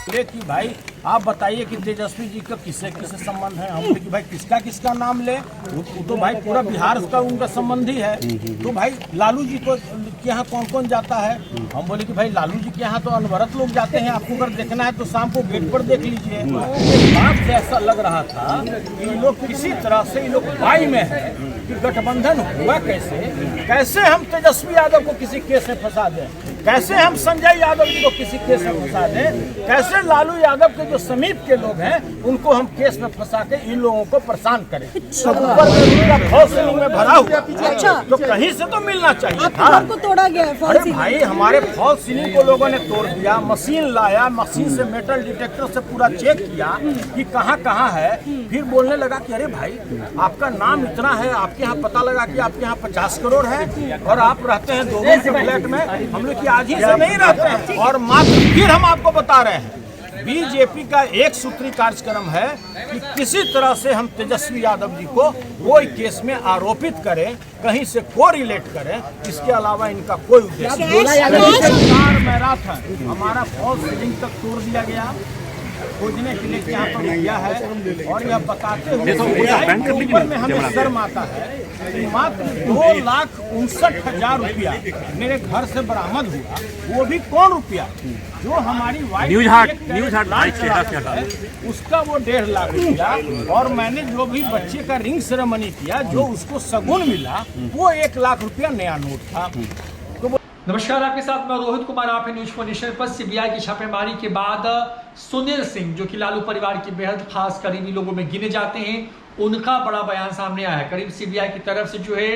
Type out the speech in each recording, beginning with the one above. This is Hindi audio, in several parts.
बोले कि भाई आप बताइए कि तेजस्वी जी का किससे किससे संबंध है। हम बोले कि भाई किसका किसका नाम ले, वो तो भाई पूरा बिहार का उनका संबंधी है। तो भाई लालू जी को के यहाँ कौन कौन जाता है। हम बोले कि भाई लालू जी के यहाँ तो अनवरत लोग जाते हैं, आपको अगर देखना है तो शाम को गेट पर देख लीजिए। बात से ऐसा लग रहा था कि ये लोग किसी तरह से ये लोग बाई में है कि गठबंधन हुआ कैसे हम तेजस्वी यादव को किसी केस में फंसा दें, कैसे हम संजय यादव जी को किसी केस में फंसा दें, कैसे लालू यादव के जो समीप के लोग हैं उनको हम केस में फंसा के इन लोगों को परेशान करें। ऊपर में फॉल्स सीलिंग में भरा हुआ, तो कहीं से तो मिलना चाहिए था। को तोड़ा गया है। अरे भाई हमारे फॉल्स सीलिंग को लोगों ने तोड़ दिया, मशीन लाया, मशीन से मेटल डिटेक्टर से पूरा चेक किया कि कहाँ कहाँ है। फिर बोलने लगा कि अरे भाई आपका नाम इतना है, आपके यहाँ पता लगा कि आपके यहाँ 50 करोड़ है और आप रहते हैं 2 रूम के फ्लैट में। हम लोग आज ही से नहीं रहते हैं। और मात्र फिर हम आपको बता रहे हैं बीजेपी का एक सूत्री कार्यक्रम है कि किसी तरह से हम तेजस्वी यादव जी को कोई केस में आरोपित करें, कहीं से को रिलेट करें, इसके अलावा इनका कोई उद्देश्य मैराथन हमारा फॉल्स सीलिंग तक तोड़ दिया गया खोजने के लिए यहाँ पर किया है। और यह बताते हुए ऊपर में हमें शर्म आता है कि मात्र 2,59,000 रुपया मेरे घर से बरामद हुआ, वो भी कौन रुपया जो हमारी उसका वो 1.5 लाख रुपया। और मैंने जो भी बच्चे का रिंग सेरेमनी किया जो उसको सगुन मिला वो 1 लाख रुपया नया नोट था। नमस्कार, आपके साथ मैं रोहित कुमार। आप न्यूज फॉर नेशन पर सीबीआई की छापेमारी के बाद सुनील सिंह जो कि लालू परिवार के बेहद खास करीबी लोगों में गिने जाते हैं, उनका बड़ा बयान सामने आया है। करीब सीबीआई की तरफ से जो है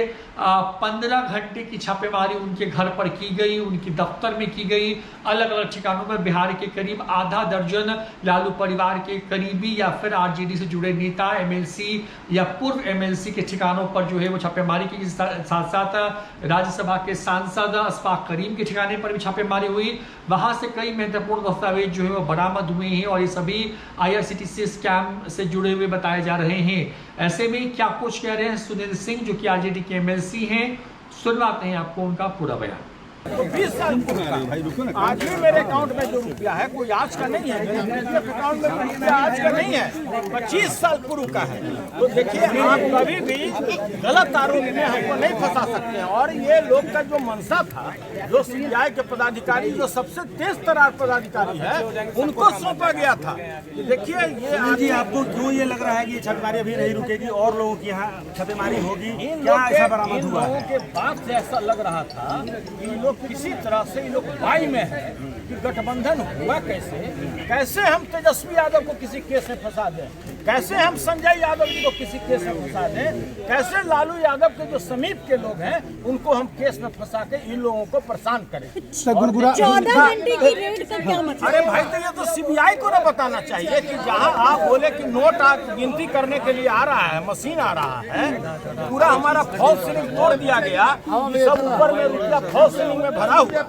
15 घंटे की छापेमारी उनके घर पर की गई, उनके दफ्तर में की गई, अलग अलग ठिकानों में। बिहार के करीब आधा दर्जन लालू परिवार के करीबी या फिर आरजेडी से जुड़े नेता, एमएलसी या पूर्व एमएलसी के ठिकानों पर जो है वो छापेमारी की। साथ साथ राज्यसभा के सांसद अशफाक करीम के ठिकाने पर भी छापेमारी हुई। वहां से कई महत्वपूर्ण दस्तावेज जो है वो बरामद हुए हैं और ये सभी IRCTC स्कैम से जुड़े हुए बताए जा रहे हैं। ऐसे में क्या कुछ कह रहे हैं सुनील सिंह जो कि आरजेडी के एमएलसी हैं, सुनवाते हैं आपको उनका पूरा बयान। तो 20 साल पूरा आज भी मेरे अकाउंट में जो रुपया है कोई आज का नहीं है, मेरे अकाउंट में रुपया आज का नहीं है, 25 साल पूर्व का है। तो देखिए आप कभी भी गलत आरोप में हमको नहीं फंसा सकते हैं। और ये लोग का जो मंशा था, जो सीबीआई के पदाधिकारी जो सबसे तेज तरार पदाधिकारी है उनको सौंपा गया था। देखिए ये जी आपको क्यों ये लग रहा है कि ये छापेमारी अभी नहीं रुकेगी और लोगों की यहाँ छापेमारी होगी, क्या ऐसा बरामद हुआ है? के बात से ऐसा लग रहा था कि किसी तरह से ये लोग बाई में है कि गठबंधन हुआ कैसे हम तेजस्वी यादव को किसी केस में फंसा दें, कैसे हम संजय यादव जी को किसी केस में फंसा दें, कैसे लालू यादव के जो समीप के लोग हैं उनको हम केस में फंसा के इन लोगों को परेशान करें। 14 घंटे की रेड का क्या मतलब? अरे भाई तो ये तो सीबीआई को ना बताना चाहिए कि जहां आप बोले कि नोट गिनती करने के लिए आ रहा है, मशीन आ रहा है, पूरा हमारा फॉल्स सीलिंग तोड़ दिया गया, सब ऊपर में रुपया फॉल्स सीलिंग में भरा हुआ,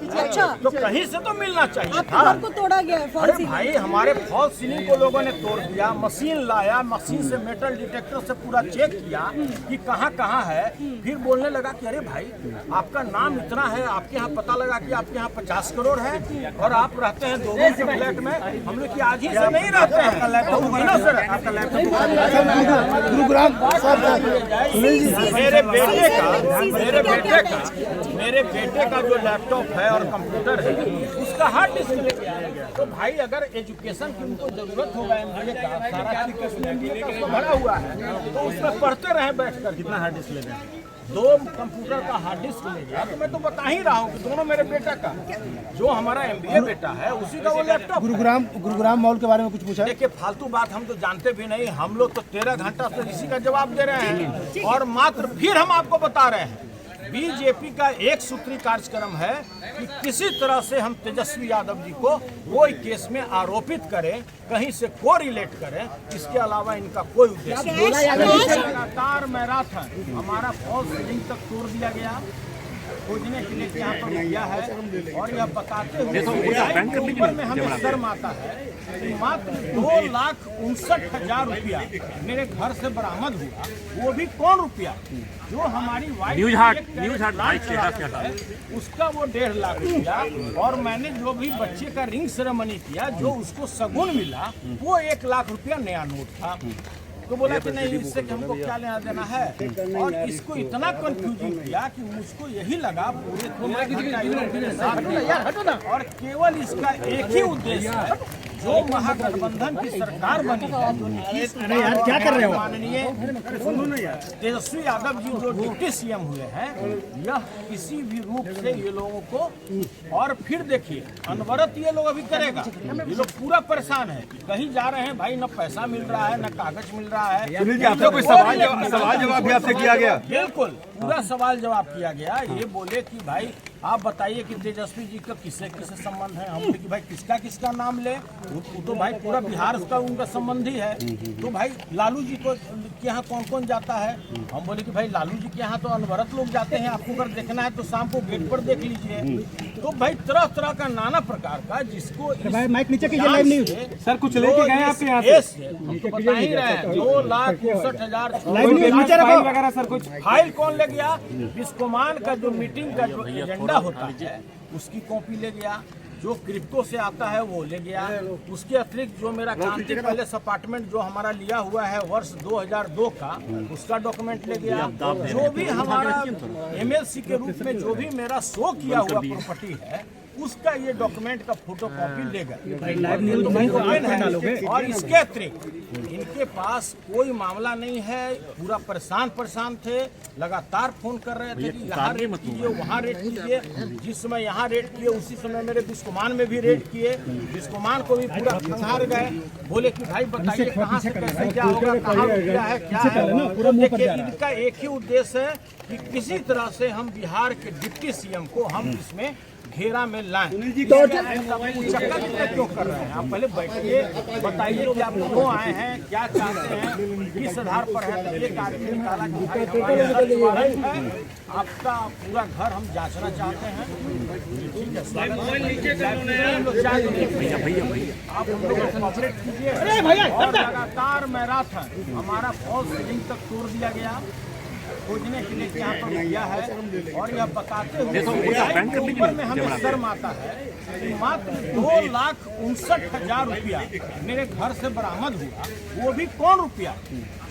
तो कहीं से तो मिलना चाहिए था। को तोड़ा गया है। अरे भाई हमारे फॉल्स सीलिंग को लोगों ने तोड़ दिया, मशीन लाया, मशीन से मेटल डिटेक्टर से पूरा चेक किया कि कहाँ कहाँ है। फिर बोलने लगा कि अरे भाई आपका नाम इतना है, आपके यहाँ पता लगा कि आपके यहाँ 50 करोड़ है और आप रहते हैं 2 रूम के फ्लैट में। हम लोग आज ही से नहीं रहते हैं। मेरे बेटे का जो लैपटॉप है और कंप्यूटर है उसका हार्ड डिस्क लेके आया गया। तो भाई अगर एजुकेशन की उनको जरूरत होगा MBA का सारा चीज भरा हुआ है तो उसमें पढ़ते रहे बैठकर। कितना हार्ड डिस्क ले गए? 2 कंप्यूटर का हार्ड डिस्क ले गया। तो मैं तो बता ही रहा हूँ कि दोनों मेरे बेटा का, जो हमारा MBA बेटा है उसी का वो लैपटॉप। गुरुग्राम मॉल के बारे में कुछ पूछा? देखिए फालतू बात हम तो जानते भी नहीं, हम लोग तो 13 घंटा से इसी का जवाब दे रहे हैं। और मात्र फिर हम आपको बता रहे हैं बीजेपी का एक सूत्री कार्यक्रम है कि किसी तरह से हम तेजस्वी यादव जी को कोई केस में आरोपित करें, कहीं से को रिलेट करें, इसके अलावा इनका कोई उद्देश्य। लगातार मैराथन हमारा फॉल्स सीलिंग तक तोड़ दिया गया खोजने के लिए यहाँ पर गया है और यह बताते हुए ऊपर में हमें शर्म आता है कि मात्र 2,59,000 रुपया मेरे घर से बरामद हुआ, वो भी कौन रुपया जो हमारी न्यूज हार्ट है उसका वो 1.5 लाख रुपया, और मैंने जो भी बच्चे का रिंग सेरेमनी किया जो उसको सगुन मिला वो 1 लाख रुपया नया नोट था। तो बोला कि नहीं, इससे हमको क्या लेना देना है, और इसको इतना कंफ्यूजिंग किया कि मुझको यही लगा पूरे और केवल इसका एक ही उद्देश्य है, जो महागठबंधन की सरकार बनी है, जो नीतीश कुमार क्या कर रहे हो माननीय तेजस्वी यादव जी जो डिप्टी सीएम हुए हैं, यह किसी भी रूप से ये लोगों को, और फिर देखिए अनवरत ये लोग अभी करेगा, ये लोग पूरा परेशान है, कहीं जा रहे हैं भाई, न पैसा मिल रहा है न कागज मिल रहा है। आपका कोई सवाल जवाब भी आपसे किया गया? बिल्कुल पूरा सवाल जवाब किया गया। ये बोले कि भाई आप बताइए कि तेजस्वी जी का किससे किससे संबंध है। हम बोले कि भाई किसका किसका नाम ले, वो तो भाई पूरा बिहार का उनका संबंधी है। तो भाई लालू जी को के यहाँ कौन कौन जाता है। हम बोले कि भाई लालू जी के यहाँ तो अनवरत लोग जाते हैं, आपको अगर देखना है तो शाम को गेट पर देख लीजिए। तो भाई तरह तरह का नाना प्रकार का, जिसको माइक नीचे कीजिए, लाइव न्यूज़ सर कुछ लेके गए आपके यहाँ से, हम तो बता ही रहे हैं 2,59,000 वगैरह सर कुछ फाइल कौन ले गया। बिस्कोमान का जो मीटिंग का जो एजेंडा होता है उसकी कॉपी ले गया, जो क्रिप्टो से आता है वो ले गया, उसके अतिरिक्त जो मेरा कांति पैलेस अपार्टमेंट जो हमारा लिया हुआ है वर्ष 2002 का, उसका डॉक्यूमेंट ले गया, जो भी हमारा एमएलसी के रूप में जो भी मेरा शो किया हुआ प्रॉपर्टी है उसका ये डॉक्यूमेंट का फोटो कॉपी ले गए। और इसके अतिरिक्त इनके पास कोई मामला नहीं है, पूरा परेशान थे, लगातार फोन कर रहे थे कि यहाँ रेड कीजिए वहाँ रेड कीजिए। जिस समय यहाँ रेड किए उसी समय मेरे बिस्कोमान में भी रेड किए, बिस्कोमान को भी पूरा खंगार गए, बोले कि भाई बताइए कहाँ से कैसे क्या होगा, कहाँ रुपया है क्या है। देखिए इनका एक ही उद्देश्य है कि किसी तरह से हम बिहार के डिप्टी सीएम को हम इसमें घेरा में लाएं। चक्कर क्यों कर रहे हैं आप? पहले बैठिए, बताइए कि आप क्यों आए हैं, क्या चाहते हैं, किस आधार पर है। तो एक आदमी निकाला कि भाई हमारे घर है, आपका पूरा घर हम जांचना चाहते हैं। ठीक है, आप हम लोग कोऑपरेट कीजिए। और लगातार मैराथन हमारा फॉल्स सीलिंग तक तोड़ दिया गया, खोजने के लिए यहाँ पर गया है और यह बताते हुए ऊपर में हमें शर्म आता है कि मात्र 2,59,000 रुपया मेरे घर से बरामद हुआ, वो भी कौन रुपया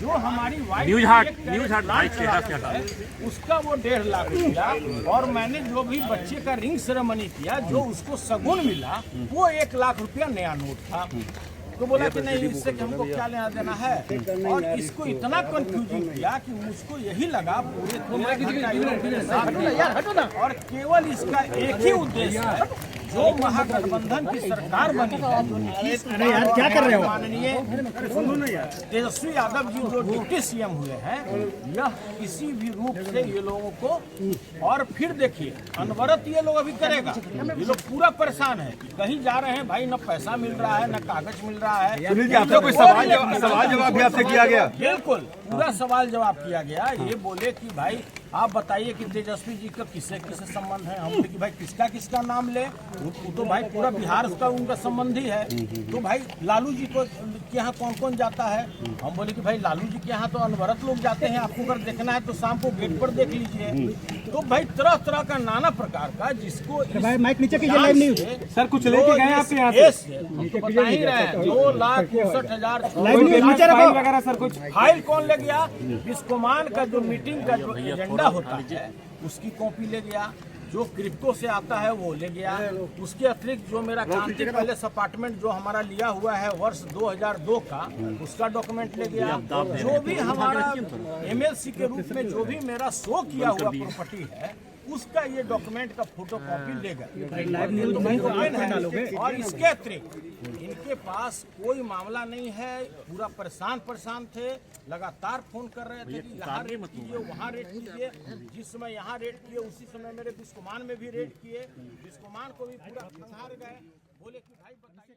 जो हमारी न्यूज हार्ट है उसका वो 1.5 लाख रुपया, और मैंने जो भी बच्चे का रिंग सेरेमनी किया जो उसको सगुन मिला वो 1 लाख रुपया नया नोट था। तो बोला कि नहीं, इससे हमको क्या लेना देना है, और इसको इतना कंफ्यूजिंग किया कि मुझको यही लगा पूरे और केवल इसका एक ही उद्देश्य है, जो महागठबंधन की सरकार बनी है, जो नीतीश कुमार क्या कर रहे हो माननीय तेजस्वी यादव जी जो डिप्टी सीएम हुए हैं, यह किसी भी रूप से ये लोगों को, और फिर देखिए अनवरत ये लोग अभी करेगा, ये लोग पूरा परेशान है, कहीं जा रहे हैं भाई, न पैसा मिल रहा है न कागज मिल रहा है। आपका कोई सवाल जवाब भी आपसे किया गया? बिल्कुल पूरा सवाल जवाब किया गया। ये बोले कि भाई आप बताइए कि तेजस्वी जी का किससे किससे संबंध है। हम बोले कि भाई किसका किसका नाम ले, वो तो भाई पूरा बिहार का उनका संबंधी है। तो भाई लालू जी को के यहाँ कौन कौन जाता है। हम बोले कि भाई लालू जी के यहाँ तो अनवरत लोग जाते हैं, आपको अगर देखना है तो शाम को गेट पर देख लीजिए। तो भाई तरह तरह का नाना प्रकार का, जिसको माइक नीचे कीजिए, लाइव न्यूज़ सर कुछ लेके गए आपके यहाँ से, हम तो बता ही रहे हैं 2,59,000 वगैरह सर कुछ फाइल कौन ले गया। बिस्कोमान का जो मीटिंग का जो एजेंडा होता है उसकी कॉपी ले गया, जो क्रिप्टो से आता है वो ले गया, उसके अतिरिक्त जो मेरा कांति पैलेस अपार्टमेंट जो हमारा लिया हुआ है वर्ष 2002 का, उसका डॉक्यूमेंट ले गया, जो भी हमारा एमएलसी के रूप में जो भी मेरा शो किया हुआ प्रॉपर्टी है उसका ये डॉक्यूमेंट का फोटो कॉपी ले गए। और इसके अतिरिक्त इनके पास कोई मामला नहीं है, पूरा परेशान थे, लगातार फोन कर रहे थे कि यहाँ रेड कीजिए वहाँ रेड कीजिए। जिस समय यहाँ रेड किए उसी समय मेरे बिस्कोमान में भी रेड किए, बिस्कोमान को भी पूरा खंगार गए, बोले कि भाई बताइए।